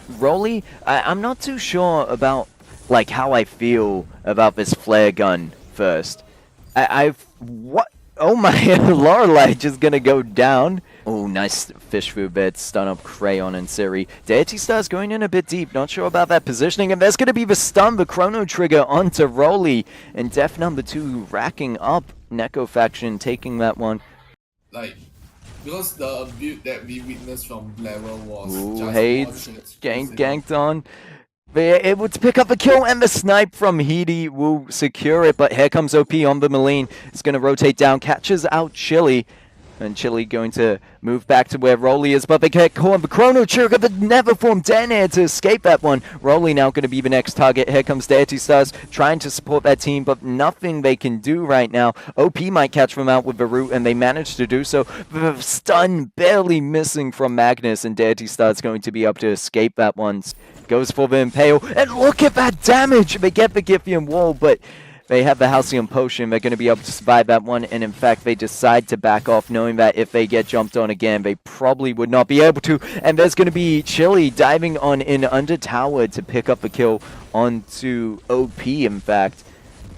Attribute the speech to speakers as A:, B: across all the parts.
A: Rolly, I'm not too sure about like how I feel about this flare gun first. I've what? Oh my, Lorelei just gonna go down. Oh, nice fish food bit, stun up Crayon and Siri. Deity Star's going in a bit deep, not sure about that positioning, and there's gonna be the stun, the Chrono Trigger onto Rolly, and Def number 2 racking up Neko faction, taking that one.
B: Like, because the build that we witnessed from Level was
A: Ooh,
B: just
A: Hades,
B: one shot
A: ganked on. They're able to pick up the kill, and the snipe from Heatie will secure it, but here comes OP on the Maline. It's going to rotate down, catches out Chili, and Chili going to move back to where Rolly is, but they get caught. The Chrono Trigger, but never formed Denair to escape that one. Rolly now going to be the next target. Here comes Deity Stars trying to support that team, but nothing they can do right now. OP might catch them out with the root, and they managed to do so. The stun barely missing from Magnus, and Deity Stars going to be able to escape that one. Goes for the Impale, and look at that damage! They get the Giphian wall, but they have the Halcyon Potion. They're going to be able to survive that one, and in fact, they decide to back off, knowing that if they get jumped on again, they probably would not be able to. And there's going to be Chili diving on in under tower to pick up a kill onto OP, in fact.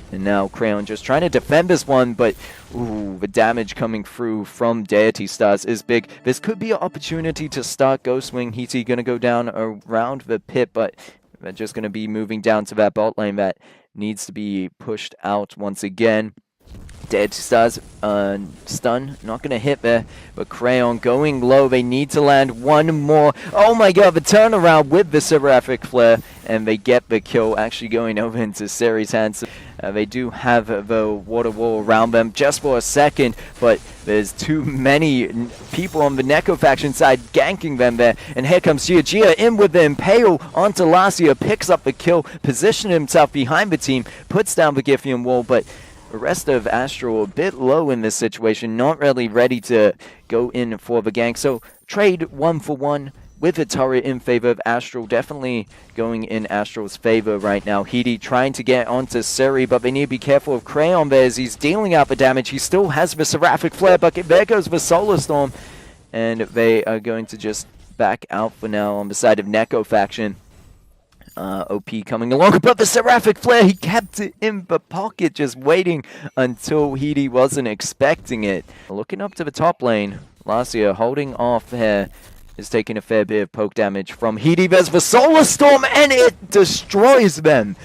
A: And now Crayon just trying to defend this one, but ooh, the damage coming through from Deity Stars is big. This could be an opportunity to start Ghostwing. Heatie going to go down around the pit, but they're just going to be moving down to that bot lane that needs to be pushed out once again. Deity Stars, stun, not going to hit there, but Crayon going low. They need to land one more. Oh my god, the turnaround with the Seraphic Flare, and they get the kill, actually going over into Siri's hands. They do have the water wall around them just for a second, but there's too many people on the Neko faction side ganking them there. And here comes Gia in with the Impale onto Lacia, picks up the kill, positioning himself behind the team, puts down the Giphian wall, but the rest of Astral a bit low in this situation, not really ready to go in for the gank. So trade 1-for-1 with a turret in favor of Astral, definitely going in Astral's favor right now. Heatie trying to get onto Siri, but they need to be careful of Crayon there as he's dealing out the damage. He still has the Seraphic Flare bucket. There goes the Solar Storm, and they are going to just back out for now on the side of Neko faction. OP coming along, but the Seraphic Flare, he kept it in the pocket, just waiting until Heatie wasn't expecting it. Looking up to the top lane, Lacia holding off here, is taking a fair bit of poke damage from Heatie. There's the Solar Storm, and it destroys them.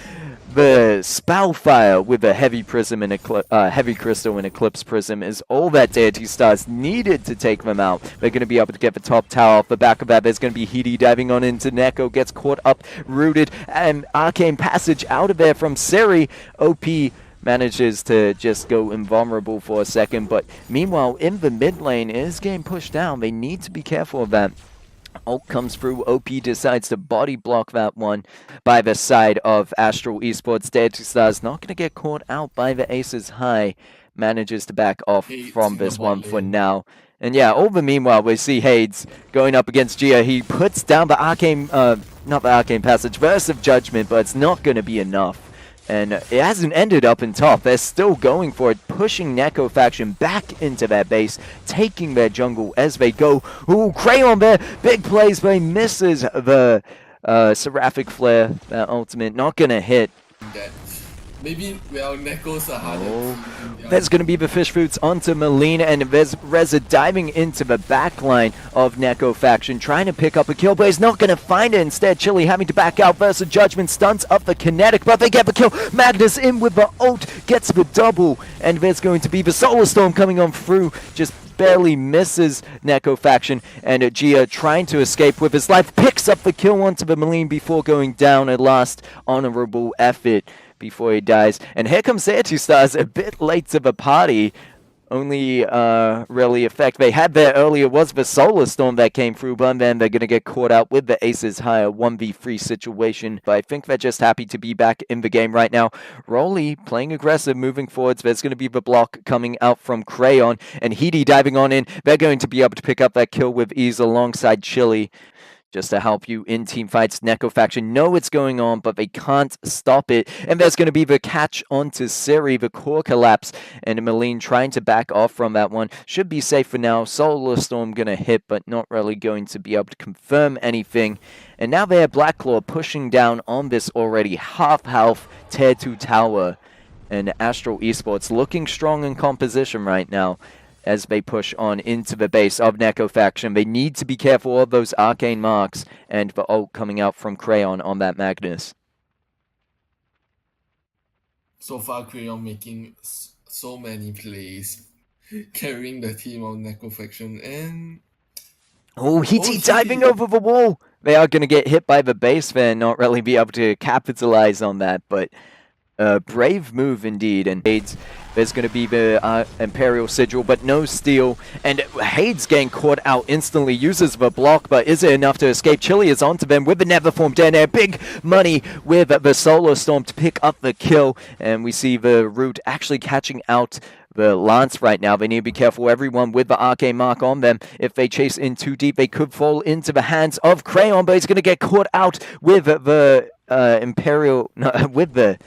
A: The Spellfire with a Heavy Prism and Heavy Crystal and Eclipse Prism is all that Deity Stars needed to take them out. They're going to be able to get the top tower off the back of that. There's going to be Heatie diving on into Neko, gets caught up, rooted, and Arcane Passage out of there from Siri. OP manages to just go invulnerable for a second, but meanwhile in the mid lane is getting pushed down. They need to be careful of that. Ult comes through, OP decides to body block that one by the side of Astral Esports. Deity Stars not going to get caught out by the Aces High, manages to back off from this one for now. And yeah, all the meanwhile, we see Hades going up against Gia. He puts down the Arcane, not the Arcane Passage, Verse of Judgment, but it's not going to be enough. And it hasn't ended up in top. They're still going for it, pushing Neko faction back into their base, taking their jungle as they go. Ooh, Crayon there, big plays, but he misses the Seraphic Flare. That ultimate not going to hit.
B: Maybe, well, Neko's a harder team.
A: There's going to be the fish foods onto Melina, and there's Reza diving into the backline of Neko faction, trying to pick up a kill, but he's not going to find it. Instead, Chili having to back out versus Judgment, stunts up the kinetic, but they get the kill. Magnus in with the ult, gets the double, and there's going to be the Solar Storm coming on through, just barely misses Neko faction, and Gia trying to escape with his life, picks up the kill onto the Maline before going down. At last, honorable effort before he dies. And here comes Deity Stars a bit late to the party. Only really effect they had there earlier was the Solar Storm that came through, but then they're going to get caught out with the Aces High, 1v3 situation. But I think they're just happy to be back in the game right now. Rolly playing aggressive, moving forwards. There's going to be the block coming out from Crayon, and Heatie diving on in. They're going to be able to pick up that kill with ease alongside Chili. just to help you in team fights. Neko faction know what's going on, but they can't stop it. And there's going to be the catch onto Siri, the core collapse, and Maleen trying to back off from that one. Should be safe for now. Solar Storm going to hit, but not really going to be able to confirm anything. And now they have Blacklaw pushing down on this already half-health Tier 2 tower. And Astral Esports looking strong in composition right now as they push on into the base of Neko faction. They need to be careful of those arcane marks and the ult coming out from Crayon on that Magnus.
B: So far, Crayon making so many plays, carrying the team of Neko faction, and
A: oh, Heatie diving over the wall. They are going to get hit by the base there and not really be able to capitalize on that, but brave move indeed. And there's going to be the Imperial Sigil, but no steal. And Hades getting caught out instantly, uses the block, but is it enough to escape? Chili is onto them with the Neverform down there. Big money with the Solar Storm to pick up the kill. And we see the Root actually catching out the Lance right now. They need to be careful, everyone, with the arcane mark on them. If they chase in too deep, they could fall into the hands of Crayon, but he's going to get caught out with the Imperial, no, with the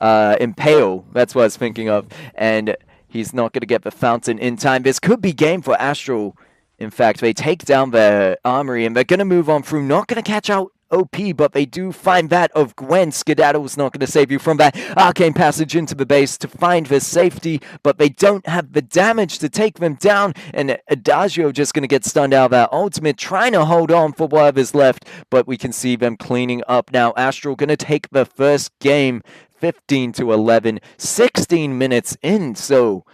A: Impale, that's what I was thinking of, and he's not going to get the fountain in time. This could be game for Astral. In fact, they take down their armory, and they're going to move on through, not going to catch out OP, but they do find that of Gwen. Skedaddle's not going to save you from that arcane passage into the base to find the safety, but they don't have the damage to take them down, and Adagio just going to get stunned out of that ultimate, trying to hold on for whatever's left, but we can see them cleaning up now. Astral going to take the first game 15-11, 16 minutes in, so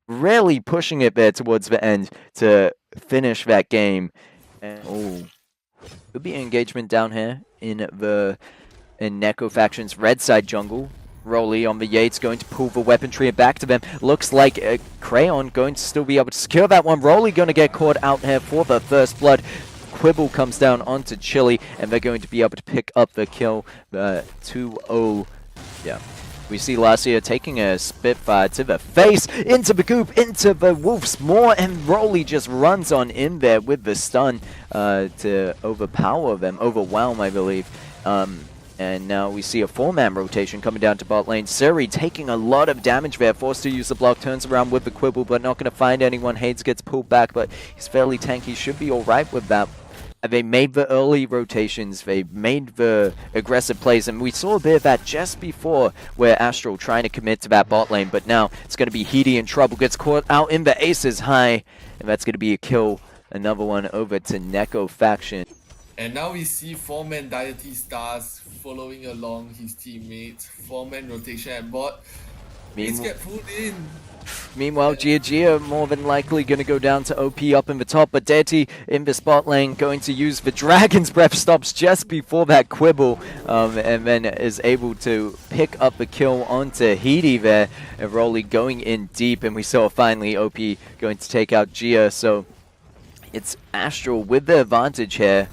A: really pushing it there towards the end to finish that game. And, oh, could be an engagement down here in Neko faction's red side jungle. Rolly on the Yates going to pull the weaponry back to them. Looks like Crayon going to still be able to secure that one. Rolly going to get caught out here for the first blood. Quibble comes down onto Chili, and they're going to be able to pick up the kill. 2-0. Yeah, we see Lacia taking a Spitfire to the face, into the goop, into the Wolf's Maw, and Rolly just runs on in there with the stun to overpower them, overwhelm, I believe. And now we see a 4-man rotation coming down to bot lane. Siri taking a lot of damage there, forced to use the block, turns around with the Quibble, but not going to find anyone. Hades gets pulled back, but he's fairly tanky, should be alright with that. They made the early rotations, they made the aggressive plays, and we saw a bit of that just before where Astral trying to commit to that bot lane, but now it's going to be Heatie in trouble, gets caught out in the aces high, and that's going to be a kill, another one over to Neko faction.
B: And now we see 4-man Deity Stars following along his teammates, 4-man rotation at bot. He's get pulled in.
A: Meanwhile, Gia more than likely going to go down to OP up in the top, but Deity in the spot lane going to use the Dragon's Breath, stops just before that Quibble, and then is able to pick up the kill onto Heatie there, and Rolly going in deep, and we saw finally OP going to take out Gia, so it's Astral with the advantage here.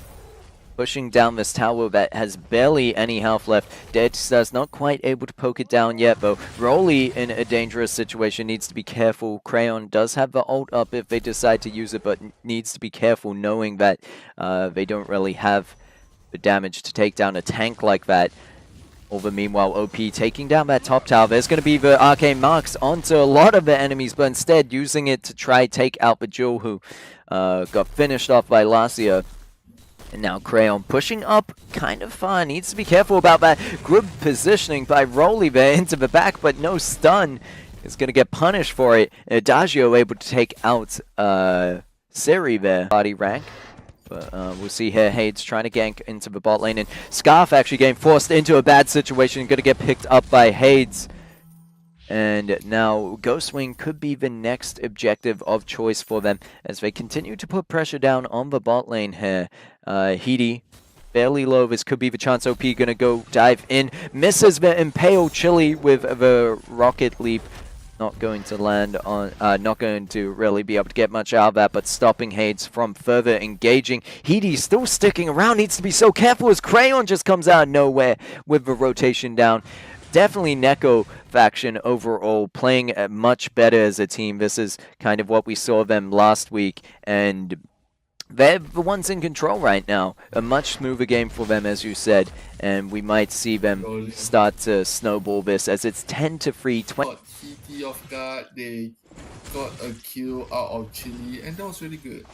A: Pushing down this tower that has barely any health left. Dead Star's not quite able to poke it down yet, though. Rolly in a dangerous situation, needs to be careful. Crayon does have the ult up if they decide to use it, but needs to be careful knowing that they don't really have the damage to take down a tank like that. Over meanwhile, OP taking down that top tower. There's going to be the arcane marks onto a lot of the enemies, but instead using it to try take out the Jewel, who got finished off by Lacia. And now Crayon pushing up kind of far. Needs to be careful about that good positioning by Rolly there into the back, but no stun. Is going to get punished for it. Adagio able to take out Siri there. Body rank. But we'll see here Hades trying to gank into the bot lane. And Scarf actually getting forced into a bad situation. Going to get picked up by Hades. And now Ghostwing could be the next objective of choice for them as they continue to put pressure down on the bot lane here. Heatie, fairly low. This could be the chance. OP going to go dive in. Misses the Impale. Chili with the Rocket Leap. Not going to land on, not going to really be able to get much out of that, but stopping Hades from further engaging. Heatie still sticking around. Needs to be so careful as Crayon just comes out of nowhere with the rotation down. Definitely Neko faction overall playing much better as a team. This is kind of what we saw them last week, and they're the ones in control right now. A much smoother game for them, as you said, and we might see them start to snowball this as it's 10-3.
B: Got Heatie off guard, they got a kill out of Chile, and that was really good.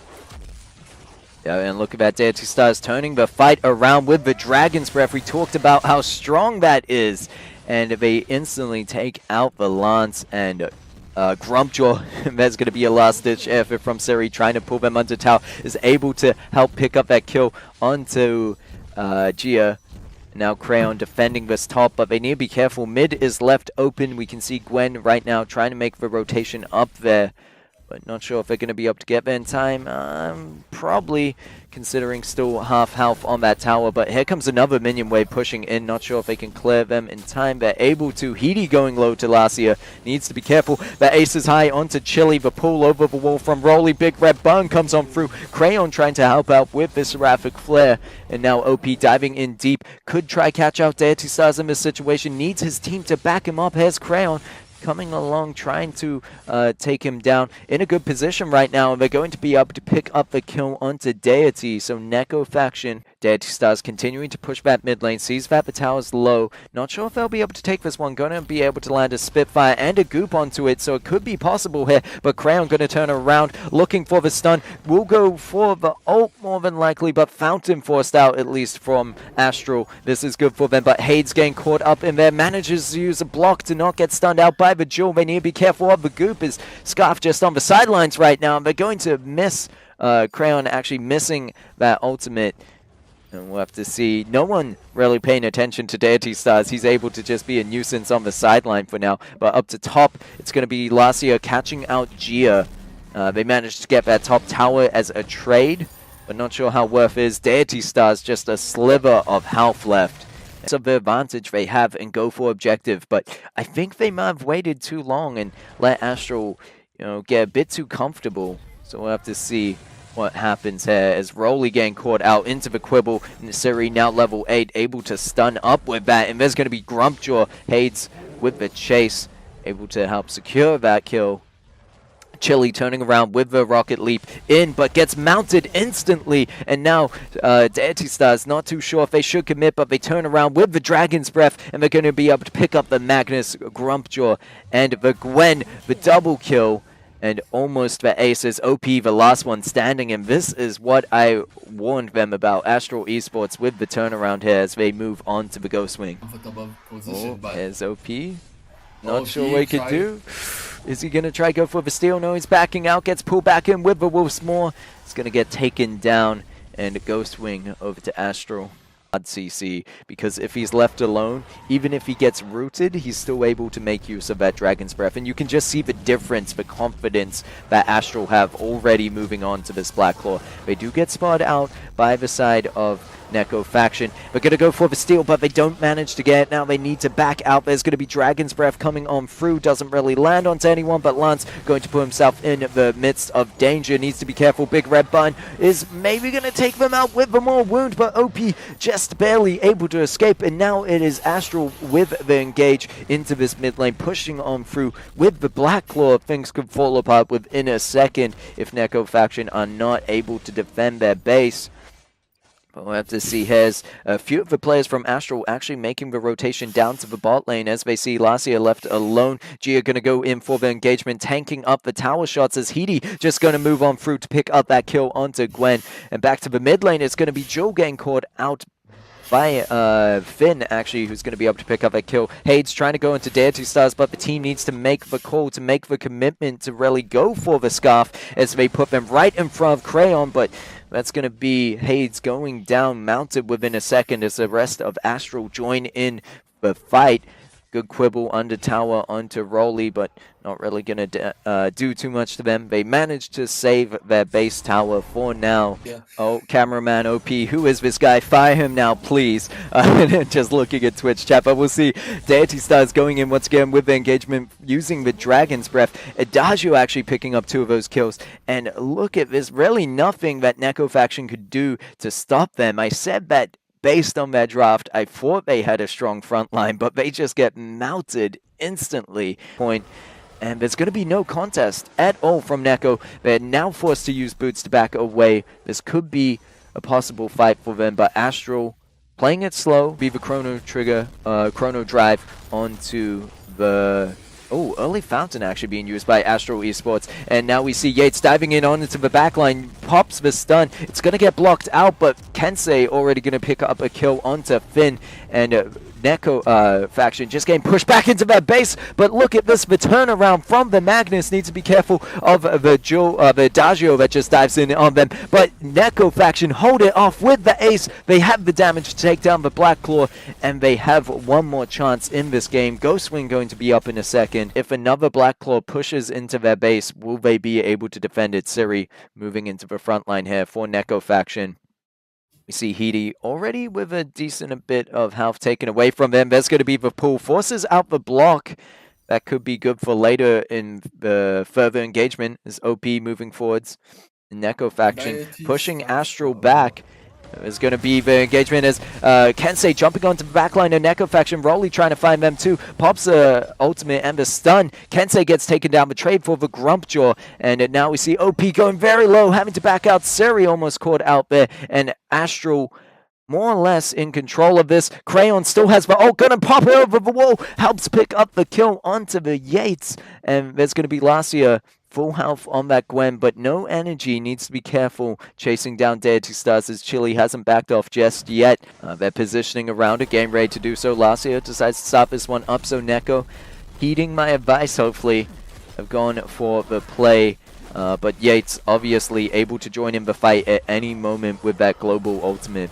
A: Yeah, and look at that, Deity Stars turning the fight around with the Dragon's Breath. We talked about how strong that is, and they instantly take out the Lance and Grumpjaw. That's going to be a last-ditch effort from Seri, trying to pull them under tower. Is able to help pick up that kill onto Gia. Now Crayon defending this top, but they need to be careful. Mid is left open. We can see Gwen right now trying to make the rotation up there, but not sure if they're going to be able to get there in time. Probably, considering still half health on that tower. But here comes another minion wave pushing in. Not sure if they can clear them in time. They're able to. Heatie going low to Lasia. Needs to be careful. The ace is high onto Chili. The pull over the wall from Rolly. Big red burn comes on through. Crayon trying to help out with this Seraphic Flare. And now OP diving in deep. Could try catch out Deity Stars in this situation. Needs his team to back him up. Here's Crayon coming along, trying to take him down. In a good position right now, and they're going to be able to pick up the kill onto Deity. So Neko faction, Deity Stars continuing to push that mid lane, sees that the tower's low. Not sure if they'll be able to take this one. Going to be able to land a Spitfire and a Goop onto it, so it could be possible here. But Crayon going to turn around, looking for the stun. Will go for the ult more than likely, but Fountain forced out, at least from Astral. This is good for them, but Hades getting caught up in there. Manages to use a block to not get stunned out by the Jewel. They need to be careful of the Goop. Is Scarf just on the sidelines right now, and they're going to miss Crayon actually missing that ultimate. And we'll have to see. No one really paying attention to Deity Stars. He's able to just be a nuisance on the sideline for now. But up to top, it's going to be Lasia catching out Gia. They managed to get that top tower as a trade, but not sure how worth is. Deity Stars just a sliver of health left. It's of the advantage they have and go for objective. But I think they might have waited too long and let Astral, get a bit too comfortable. So we'll have to see what happens here as Rolly getting caught out into the Quibble. Siri now level 8, able to stun up with that. And there's going to be Grumpjaw. Hades with the chase, able to help secure that kill. Chili turning around with the rocket leap in, but gets mounted instantly. And now Deity Stars not too sure if they should commit, but they turn around with the Dragon's Breath, and they're going to be able to pick up the Magnus, Grumpjaw, and the Gwen, the double kill. And almost the aces. OP, the last one standing, and this is what I warned them about. Astral Esports with the turnaround here as they move on to the Ghost Wing.
B: Comfortable position, but
A: there's OP. Not sure what he could do. Is he going to try go for the steal? No, he's backing out. Gets pulled back in with the Wolf's Maw. It's going to get taken down. And a Ghost Wing over to Astral. CC, because if he's left alone, even if he gets rooted, he's still able to make use of that Dragon's Breath. And you can just see the difference, the confidence that Astral have already moving on to this Black Claw. They do get spotted out by the side of Neko faction. They're going to go for the steal, but they don't manage to get it. Now they need to back out. There's going to be Dragon's Breath coming on through. Doesn't really land onto anyone, but Lance going to put himself in the midst of danger. Needs to be careful. Big Red Bun is maybe going to take them out with the more wound, but OP just barely able to escape. And now it is Astral with the engage into this mid lane, pushing on through with the Black Claw. Things could fall apart within a second if Neko faction are not able to defend their base. We'll have to see. Here's a few of the players from Astral actually making the rotation down to the bot lane as they see Lasia left alone. Gia going to go in for the engagement, tanking up the tower shots as Heatie just going to move on through to pick up that kill onto Gwen. And back to the mid lane, it's going to be Joe getting caught out by Finn, actually, who's going to be able to pick up that kill. Hades trying to go into Deity Stars, but the team needs to make the call, to make the commitment to really go for the Scarf as they put them right in front of Crayon, but that's going to be Hades going down, mounted within a second as the rest of Astral join in the fight. Good quibble under tower onto Rolly, but not really going to do too much to them. They managed to save their base tower for now. Yeah. Oh, cameraman OP, who is this guy? Fire him now, please. Just looking at Twitch chat, but we'll see. Deity Stars going in once again with the engagement, using the Dragon's Breath. Adagio actually picking up 2 of those kills. And look at this, really nothing that Neko faction could do to stop them. I said that based on their draft, I thought they had a strong front line, but they just get melted instantly. And there's going to be no contest at all from Neko. They're now forced to use boots to back away. This could be a possible fight for them, but Astral playing it slow. Viva Chrono Trigger, Chrono Drive onto the... Oh, early fountain actually being used by Astral Esports. And now we see Yates diving in onto the backline, pops the stun. It's going to get blocked out, but Kensei already going to pick up a kill onto Finn. And Neko faction just getting pushed back into their base. But look at this, the turnaround from the Magnus. Needs to be careful of the Dagio that just dives in on them. But Neko faction hold it off with the ace. They have the damage to take down the Black Claw, and they have one more chance in this game. Ghostwing going to be up in a second. If another Black Claw pushes into their base, will they be able to defend it? Siri moving into the front line here for Neko faction. We see Heatie already with a decent bit of health taken away from them. There's going to be the pull. Forces out the block. That could be good for later in the further engagement as OP moving forwards. Neko faction pushing Astral back. There's going to be the engagement as Kensei jumping onto the backline of Neko faction. Rolly trying to find them too. Pops the ultimate and the stun. Kensei gets taken down. The trade for the Grumpjaw. And now we see OP going very low, having to back out. Siri almost caught out there. And Astral more or less in control of this. Crayon still has the ult, gonna pop it over the wall. Helps pick up the kill onto the Yates. And there's going to be Lasia. Full health on that Gwen, but no energy. Needs to be careful chasing down Deity Stars as Chile hasn't backed off just yet. They're positioning around it, game ready to do so. Lasia decides to stop this one up, so Neko, heeding my advice, hopefully, have gone for the play. But Yates obviously able to join in the fight at any moment with that global ultimate.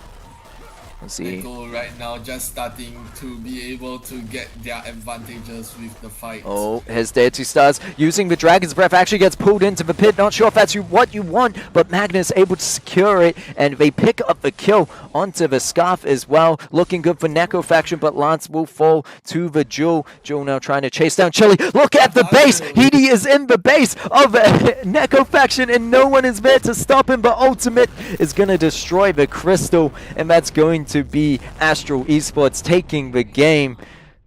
A: Let's see.
B: Neko right now just starting to be able to get their advantages with the fight.
A: Oh, his Deity Stars using the Dragon's Breath actually gets pulled into the pit. Not sure if that's what you want, but Magnus able to secure it, and they pick up the kill onto the Scarf as well. Looking good for Neko faction, but Lance will fall to the Jewel. Jewel now trying to chase down Chili. Look at the base! Heatie is in the base of Neko faction, and no one is there to stop him, but Ultimate is going to destroy the Crystal, and that's going to be Astral Esports taking the game.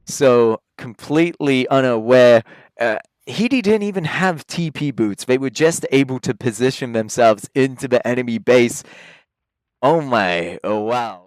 A: So completely unaware. Heatie didn't even have TP boots. They were just able to position themselves into the enemy base. Oh my, oh wow.